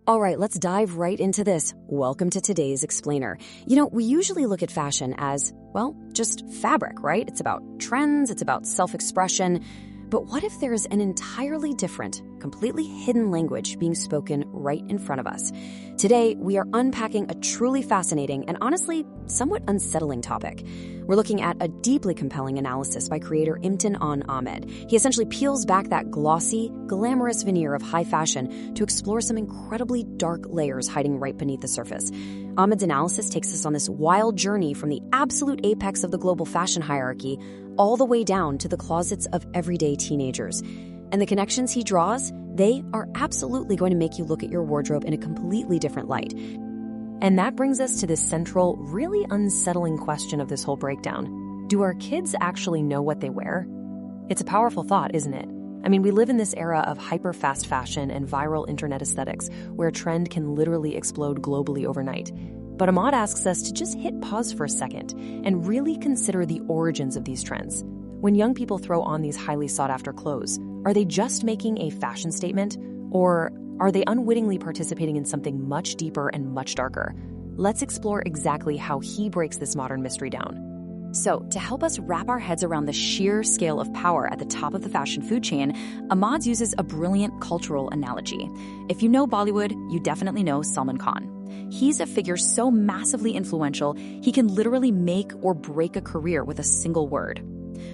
All right, let's dive right into this. Welcome to today's explainer. We usually look at fashion as, well, just fabric, right? It's about trends, it's about self-expression. But what if there's an entirely different, completely hidden language being spoken right in front of us? Today, we are unpacking a truly fascinating and honestly somewhat unsettling topic. We're looking at a deeply compelling analysis by creator Imtihan Ahmed. He essentially peels back that glossy, glamorous veneer of high fashion to explore some incredibly dark layers hiding right beneath the surface. Ahmed's analysis takes us on this wild journey from the absolute apex of the global fashion hierarchy all the way down to the closets of everyday teenagers. And the connections he draws, they are absolutely going to make you look at your wardrobe in a completely different light. And that brings us to this central, really unsettling question of this whole breakdown. Do our kids actually know what they wear? It's a powerful thought, isn't it? I mean, we live in this era of hyper-fast fashion and viral internet aesthetics where a trend can literally explode globally overnight. But Ahmad asks us to just hit pause for a second and really consider the origins of these trends. When young people throw on these highly sought-after clothes, are they just making a fashion statement? Or are they unwittingly participating in something much deeper and much darker? Let's explore exactly how he breaks this modern mystery down. So, to help us wrap our heads around the sheer scale of power at the top of the fashion food chain, Ahmad uses a brilliant cultural analogy. If you know Bollywood, you definitely know Salman Khan. He's a figure so massively influential, he can literally make or break a career with a single word.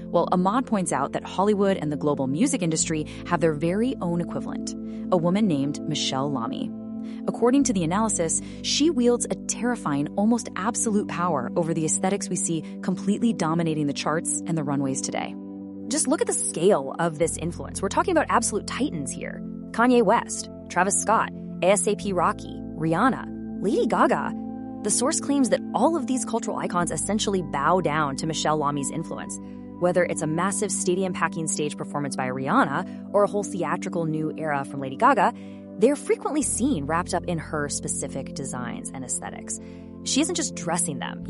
Well, Ahmad points out that Hollywood and the global music industry have their very own equivalent, a woman named Michelle Lamy. According to the analysis, she wields a terrifying, almost absolute power over the aesthetics we see completely dominating the charts and the runways today. Just look at the scale of this influence. We're talking about absolute titans here. Kanye West, Travis Scott, ASAP Rocky, Rihanna, Lady Gaga. The source claims that all of these cultural icons essentially bow down to Michelle Lamy's influence. Whether it's a massive stadium-packing stage performance by Rihanna or a whole theatrical new era from Lady Gaga, they're frequently seen wrapped up in her specific designs and aesthetics. She isn't just dressing them,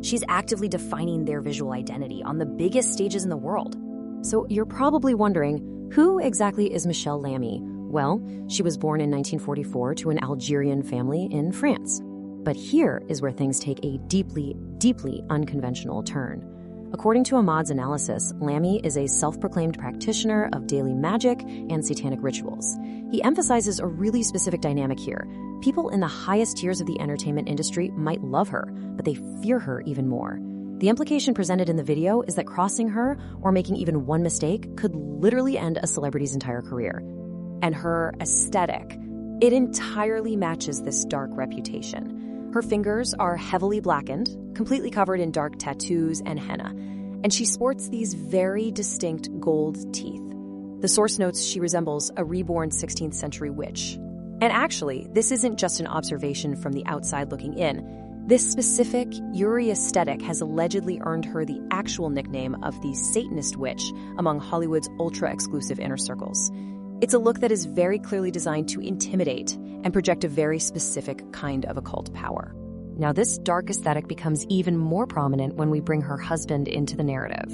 she's actively defining their visual identity on the biggest stages in the world. So you're probably wondering, who exactly is Michelle Lamy? Well, she was born in 1944 to an Algerian family in France. But here is where things take a deeply, deeply unconventional turn. According to Ahmad's analysis, Lamy is a self-proclaimed practitioner of daily magic and satanic rituals. He emphasizes a really specific dynamic here. People in the highest tiers of the entertainment industry might love her, but they fear her even more. The implication presented in the video is that crossing her or making even one mistake could literally end a celebrity's entire career. And her aesthetic, it entirely matches this dark reputation. Her fingers are heavily blackened, completely covered in dark tattoos and henna, and she sports these very distinct gold teeth. The source notes she resembles a reborn 16th century witch. And actually, this isn't just an observation from the outside looking in. This specific Yuri aesthetic has allegedly earned her the actual nickname of the Satanist witch among Hollywood's ultra-exclusive inner circles. It's a look that is very clearly designed to intimidate and project a very specific kind of occult power. Now, this dark aesthetic becomes even more prominent when we bring her husband into the narrative,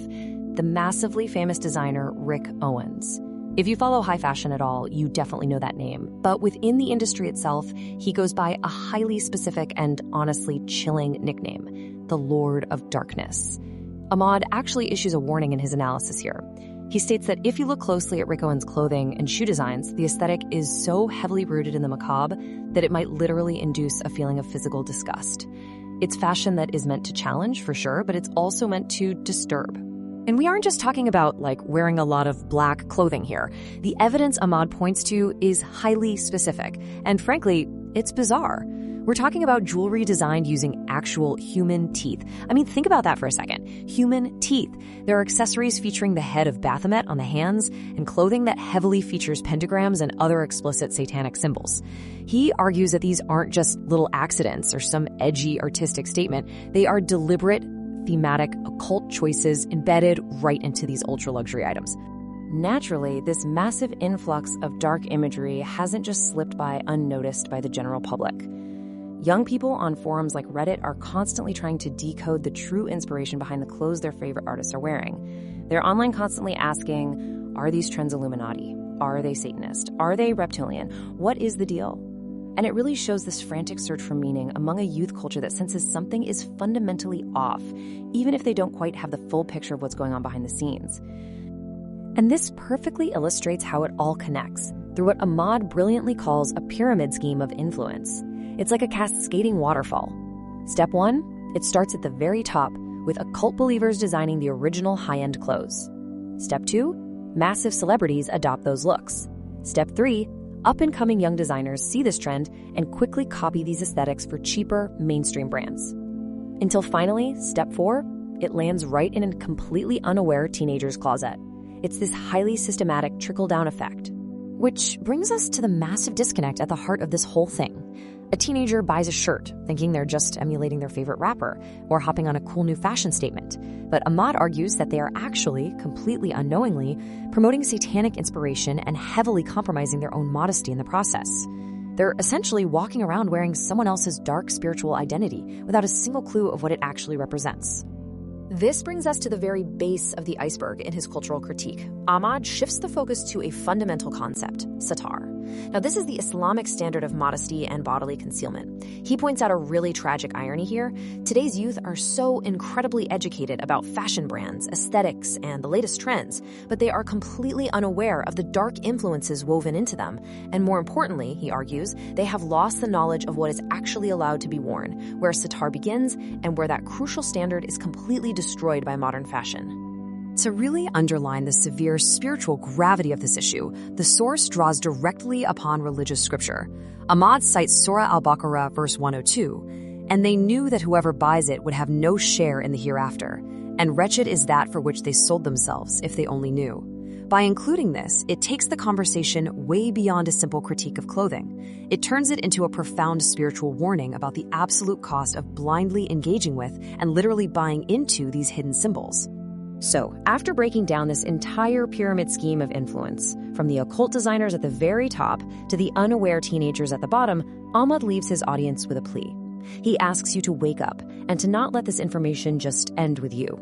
the massively famous designer Rick Owens. If you follow high fashion at all, you definitely know that name. But within the industry itself, he goes by a highly specific and honestly chilling nickname, the Lord of Darkness. Ahmad actually issues a warning in his analysis here. He states that if you look closely at Rick Owens' clothing and shoe designs, the aesthetic is so heavily rooted in the macabre that it might literally induce a feeling of physical disgust. It's fashion that is meant to challenge, for sure, but it's also meant to disturb. And we aren't just talking about, wearing a lot of black clothing here. The evidence Ahmad points to is highly specific, and frankly, it's bizarre. We're talking about jewelry designed using actual human teeth. I mean, think about that for a second. Human teeth. There are accessories featuring the head of Baphomet on the hands and clothing that heavily features pentagrams and other explicit satanic symbols. He argues that these aren't just little accidents or some edgy artistic statement. They are deliberate, thematic, occult choices embedded right into these ultra-luxury items. Naturally, this massive influx of dark imagery hasn't just slipped by unnoticed by the general public. Young people on forums like Reddit are constantly trying to decode the true inspiration behind the clothes their favorite artists are wearing. They're online constantly asking, are these trends Illuminati? Are they Satanist? Are they reptilian? What is the deal? And it really shows this frantic search for meaning among a youth culture that senses something is fundamentally off, even if they don't quite have the full picture of what's going on behind the scenes. And this perfectly illustrates how it all connects through what Ahmad brilliantly calls a pyramid scheme of influence. It's like a cascading waterfall. Step 1, it starts at the very top with occult believers designing the original high-end clothes. Step 2, massive celebrities adopt those looks. Step 3, up-and-coming young designers see this trend and quickly copy these aesthetics for cheaper, mainstream brands. Until finally, step 4, it lands right in a completely unaware teenager's closet. It's this highly systematic trickle-down effect. Which brings us to the massive disconnect at the heart of this whole thing. A teenager buys a shirt, thinking they're just emulating their favorite rapper or hopping on a cool new fashion statement. But Ahmad argues that they are actually, completely unknowingly, promoting satanic inspiration and heavily compromising their own modesty in the process. They're essentially walking around wearing someone else's dark spiritual identity without a single clue of what it actually represents. This brings us to the very base of the iceberg in his cultural critique. Ahmad shifts the focus to a fundamental concept, satar. Now, this is the Islamic standard of modesty and bodily concealment. He points out a really tragic irony here. Today's youth are so incredibly educated about fashion brands, aesthetics, and the latest trends, but they are completely unaware of the dark influences woven into them. And more importantly, he argues, they have lost the knowledge of what is actually allowed to be worn, where satar begins and where that crucial standard is completely destroyed by modern fashion. To really underline the severe spiritual gravity of this issue, the source draws directly upon religious scripture. Ahmad cites Surah al-Baqarah, verse 102, "And they knew that whoever buys it would have no share in the hereafter, and wretched is that for which they sold themselves, if they only knew." By including this, it takes the conversation way beyond a simple critique of clothing. It turns it into a profound spiritual warning about the absolute cost of blindly engaging with and literally buying into these hidden symbols. So, after breaking down this entire pyramid scheme of influence, from the occult designers at the very top to the unaware teenagers at the bottom, Ahmad leaves his audience with a plea. He asks you to wake up and to not let this information just end with you.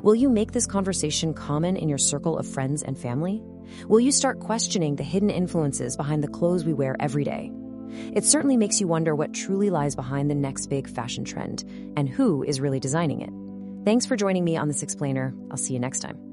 Will you make this conversation common in your circle of friends and family? Will you start questioning the hidden influences behind the clothes we wear every day? It certainly makes you wonder what truly lies behind the next big fashion trend and who is really designing it. Thanks for joining me on this explainer. I'll see you next time.